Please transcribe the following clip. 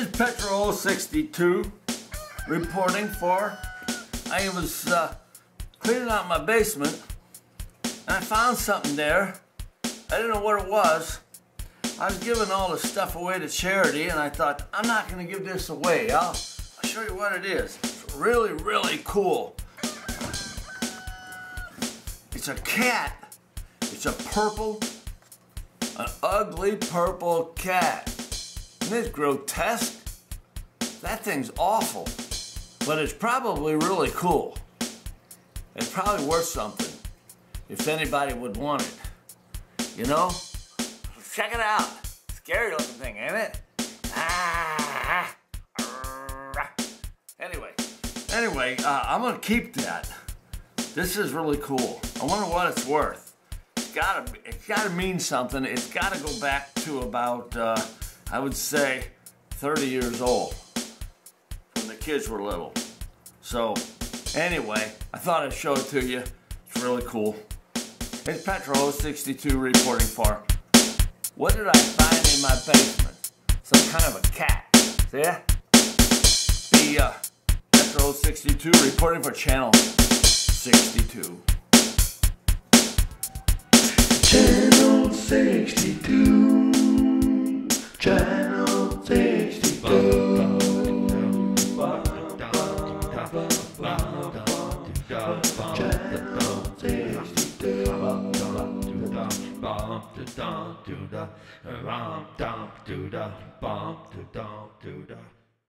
is Petrol 62 reporting for. I was cleaning out my basement and I found something there. I didn't know what it was. I was giving all the stuff away to charity and I thought, I'm not going to give this away. I'll show you what it is. It's really, really cool. It's a cat. It's a an ugly purple cat. Isn't it grotesque? That thing's awful, but it's probably really cool. It's probably worth something if anybody would want it. You know? Check it out. Scary looking thing, ain't it? Anyway, I'm gonna keep that. This is really cool. I wonder what it's worth. It's gotta mean something. It's gotta go back to about, I would say, 30 years old, when the kids were little. So, anyway, I thought I'd show it to you. It's really cool. It's Petrol 62 reporting for. What did I find in my basement? Some kind of a cat. See ya? The Petrol 62 reporting for channel 62. Channel 62. Channel 62. Channel 62.